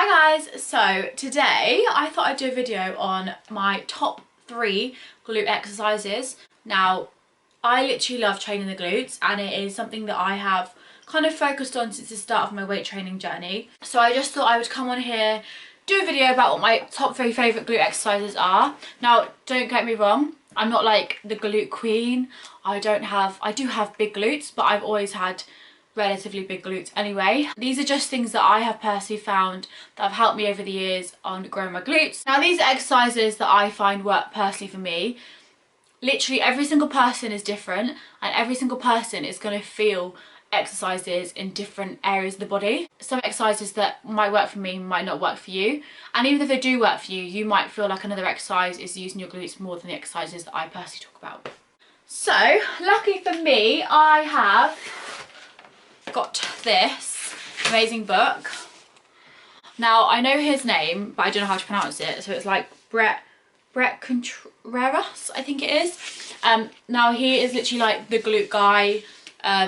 Hi guys, so today I thought I'd do a video on my top 3 glute exercises. Now, I literally love training the glutes and it is something that I have kind of focused on since the start of my weight training journey. So I just thought I would come on here, do a video about what my top 3 favourite glute exercises are. Now, don't get me wrong, I'm not like the glute queen. I do have big glutes, but I've always had relatively big glutes anyway. These are just things that I have personally found that have helped me over the years on growing my glutes. Now these are exercises that I find work personally for me. Literally every single person is different and every single person is going to feel exercises in different areas of the body. Some exercises that might work for me might not work for you, and even if they do work for you, you might feel like another exercise is using your glutes more than the exercises that I personally talk about. So lucky for me, I have got this amazing book. Now I know his name, but I don't know how to pronounce it, so it's like Brett Contreras, I think it is. Now he is literally like the glute guy.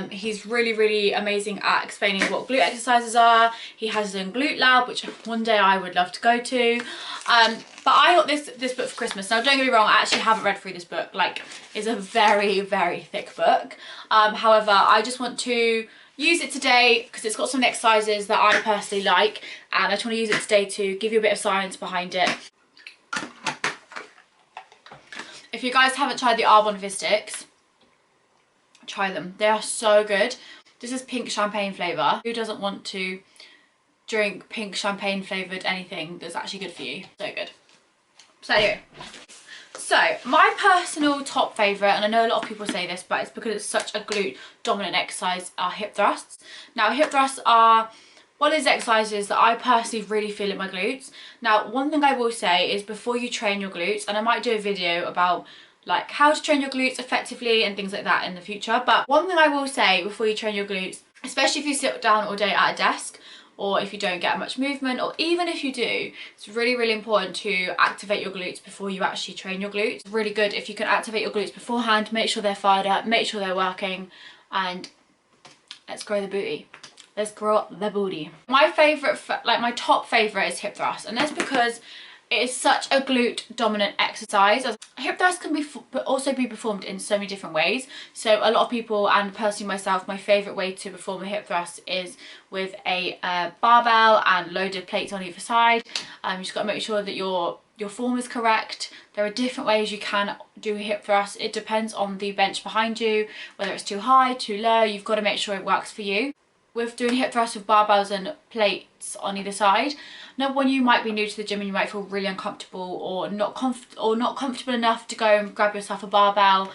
He's really amazing at explaining what glute exercises are. He has his own glute lab, which one day I would love to go to. But I got this book for Christmas. Now don't get me wrong, I actually haven't read through this book. Like, it's a very thick book. However, I just want to use it today because it's got some exercises that I personally like, and I just want to use it today to give you a bit of science behind it. If you guys haven't tried the Arbonne Fizz sticks, try them. They are so good. This is pink champagne flavour. Who doesn't want to drink pink champagne flavoured anything that's actually good for you? So good. So anyway. So, my personal top favourite, and I know a lot of people say this, but it's because it's such a glute dominant exercise, are hip thrusts. Now, hip thrusts are one of those exercises that I personally really feel in my glutes. Now, one thing I will say is before you train your glutes, and I might do a video about like how to train your glutes effectively and things like that in the future, but one thing I will say before you train your glutes, especially if you sit down all day at a desk, or if you don't get much movement, or even if you do, it's really important to activate your glutes before you actually train your glutes. It's really good if you can activate your glutes beforehand, make sure they're fired up, make sure they're working, and let's grow the booty. Let's grow up the booty. My favourite, like my top favourite is hip thrust, and that's because it is such a glute dominant exercise. Hip thrust can also be performed in so many different ways. So a lot of people, and personally myself, my favourite way to perform a hip thrust is with a barbell and loaded plates on either side. You just got to make sure that your form is correct. There are different ways you can do a hip thrust. It depends on the bench behind you, whether it's too high, too low. You've got to make sure it works for you. With doing hip thrusts with barbells and plates on either side, now when you might be new to the gym and you might feel really uncomfortable or not comfortable enough to go and grab yourself a barbell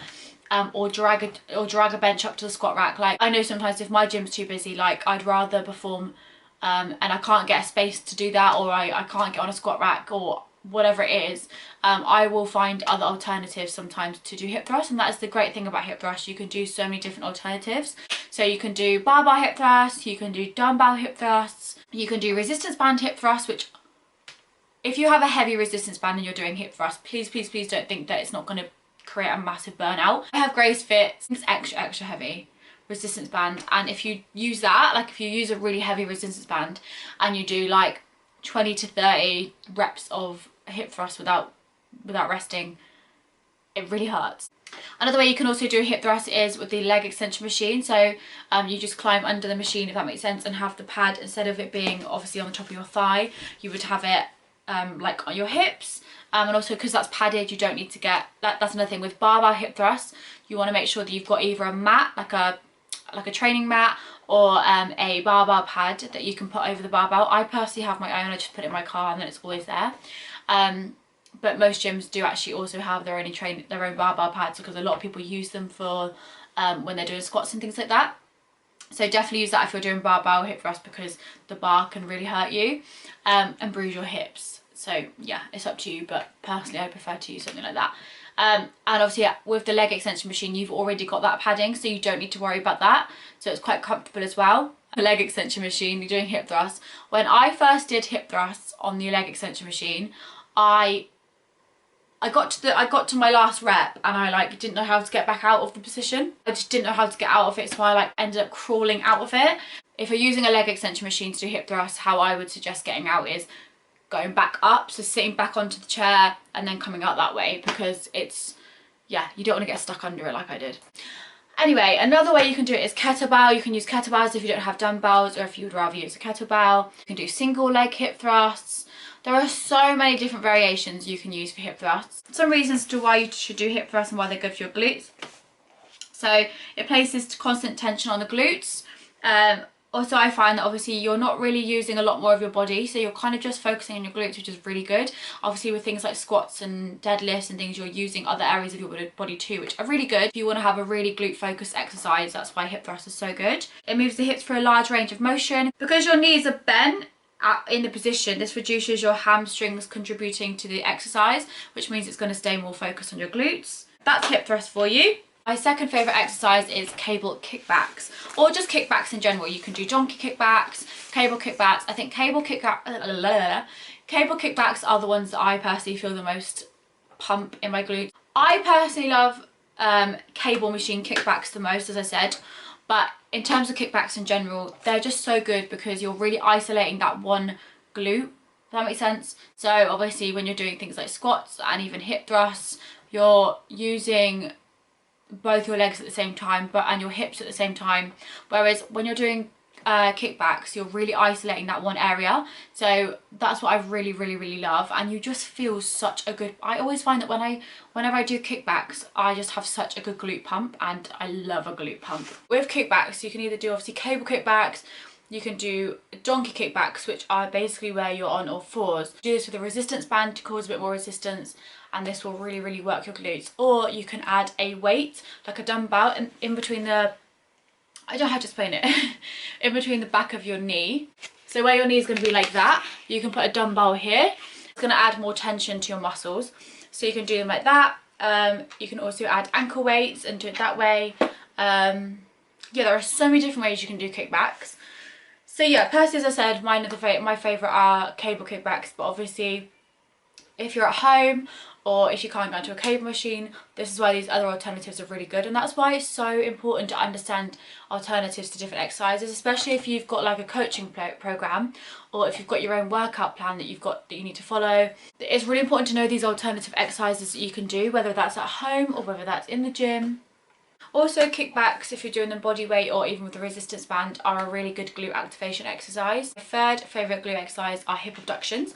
or drag a bench up to the squat rack. Like, I know sometimes if my gym's too busy, like I'd rather perform and I can't get a space to do that, or I can't get on a squat rack or whatever it is, I will find other alternatives sometimes to do hip thrusts. And that is the great thing about hip thrusts, you can do so many different alternatives. So you can do barbell hip thrusts, you can do dumbbell hip thrusts, you can do resistance band hip thrusts, which if you have a heavy resistance band and you're doing hip thrusts, please don't think that it's not going to create a massive burnout. I have Grace Fit, it's extra heavy resistance band, and if you use that, like if you use a really heavy resistance band and you do like 20 to 30 reps of hip thrust without resting, it really hurts. Another way you can also do a hip thrust is with the leg extension machine. So you just climb under the machine, if that makes sense, and have the pad, instead of it being obviously on the top of your thigh, you would have it like on your hips. And also because that's padded, you don't need to get that's another thing with barbell hip thrusts. You want to make sure that you've got either a mat, like a training mat, or a barbell pad that you can put over the barbell. I personally have my own, I just put it in my car and then it's always there. But most gyms do actually also have their own barbell pads, because a lot of people use them for when they're doing squats and things like that. So definitely use that if you're doing barbell hip thrust, because the bar can really hurt you and bruise your hips. So yeah, it's up to you, but personally I prefer to use something like that. And obviously with the leg extension machine, you've already got that padding, so you don't need to worry about that. So it's quite comfortable as well. A leg extension machine, you're doing hip thrusts. When I first did hip thrusts on the leg extension machine, I I got to my last rep and I like didn't know how to get back out of the position. I just didn't know how to get out of it, so I like ended up crawling out of it. If you're using a leg extension machine to do hip thrusts, how I would suggest getting out is going back up, so sitting back onto the chair and then coming out that way, because it's, yeah, you don't want to get stuck under it like I did. Anyway, another way you can do it is kettlebell. You can use kettlebells if you don't have dumbbells, or if you would rather use a kettlebell. You can do single leg hip thrusts. There are so many different variations you can use for hip thrusts. Some reasons to why you should do hip thrusts and why they're good for your glutes. So it places constant tension on the glutes. Also, I find that obviously you're not really using a lot more of your body, so you're kind of just focusing on your glutes, which is really good. Obviously with things like squats and deadlifts and things, you're using other areas of your body too, which are really good. If you want to have a really glute focused exercise, that's why hip thrust is so good. It moves the hips for a large range of motion. Because your knees are bent in the position, this reduces your hamstrings contributing to the exercise, which means it's going to stay more focused on your glutes. That's hip thrust for you. My second favourite exercise is cable kickbacks, or just kickbacks in general. You can do donkey kickbacks, cable kickbacks. I think cable kickbacks are the ones that I personally feel the most pump in my glutes. I personally love cable machine kickbacks the most, as I said, but in terms of kickbacks in general, they're just so good because you're really isolating that one glute. Does that make sense? So obviously when you're doing things like squats and even hip thrusts, you're using both your legs at the same time and your hips at the same time, whereas when you're doing kickbacks, you're really isolating that one area. So that's what I really love, and you just feel such a good, I always find that whenever I do kickbacks, I just have such a good glute pump, and I love a glute pump. With kickbacks, you can either do obviously cable kickbacks, you can do donkey kickbacks, which are basically where you're on all fours. Do this with a resistance band to cause a bit more resistance, and this will really work your glutes. Or you can add a weight, like a dumbbell, in between the, I don't know how to explain it, in between the back of your knee. So where your knee is going to be like that, you can put a dumbbell here. It's going to add more tension to your muscles. So you can do them like that. You can also add ankle weights and do it that way. Yeah, there are so many different ways you can do kickbacks. So yeah, personally, as I said, my favourite are cable kickbacks, but obviously if you're at home or if you can't go into a cable machine, this is why these other alternatives are really good. And that's why it's so important to understand alternatives to different exercises, especially if you've got like a coaching program, or if you've got your own workout plan that you need to follow. It's really important to know these alternative exercises that you can do, whether that's at home or whether that's in the gym. Also, kickbacks, if you're doing them body weight or even with a resistance band, are a really good glute activation exercise. My third favourite glute exercise are hip abductions.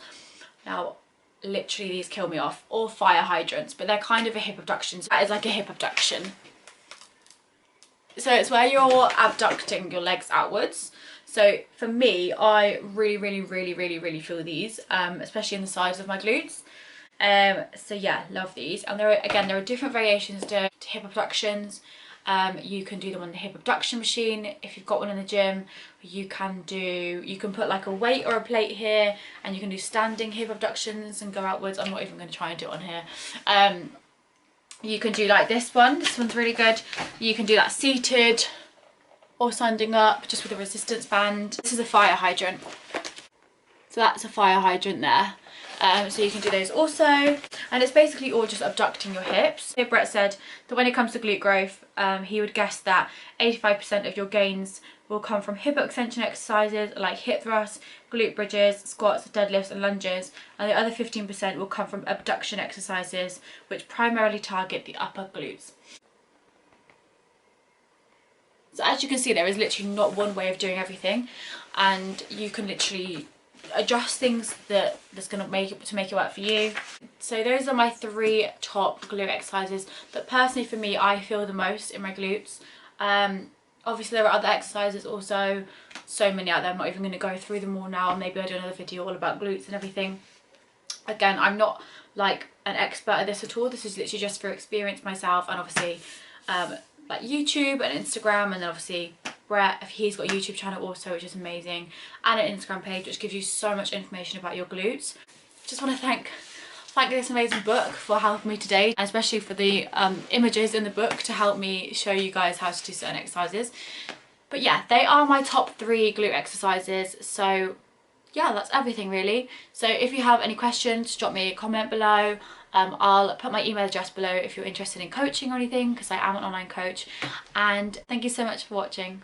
Now, literally these kill me off, or fire hydrants, but they're kind of a hip abduction. So that is like a hip abduction. So it's where you're abducting your legs outwards. So for me, I really feel these, especially in the sides of my glutes. So yeah, love these. And there are different variations to hip abductions. You can do them on the hip abduction machine. If you've got one in the gym, you can put like a weight or a plate here, and you can do standing hip abductions and go outwards. I'm not even going to try and do it on here. You can do like this one's really good. You can do that seated or standing up just with a resistance band. This is a fire hydrant. So that's a fire hydrant there. So you can do those also, and it's basically all just abducting your hips. So Brett said that when it comes to glute growth, he would guess that 85% of your gains will come from hip extension exercises like hip thrusts, glute bridges, squats, deadlifts and lunges, and the other 15% will come from abduction exercises, which primarily target the upper glutes. So as you can see, there is literally not one way of doing everything, and you can literally adjust things that's going to make it work for you. So those are my 3 top glute exercises that personally for me I feel the most in my glutes. Obviously there are other exercises also, so many out there. I'm not even going to go through them all now. Maybe I'll do another video all about glutes and everything. Again, I'm not like an expert at this at all. This is literally just for experience myself, and obviously like YouTube and Instagram, and then obviously Brett, he's got a YouTube channel also, which is amazing, and an Instagram page which gives you so much information about your glutes. Just want to thank this amazing book for helping me today, and especially for the images in the book to help me show you guys how to do certain exercises. But yeah, they are my top 3 glute exercises. So yeah, that's everything really. So if you have any questions, drop me a comment below. I'll put my email address below if you're interested in coaching or anything, because I am an online coach. And thank you so much for watching.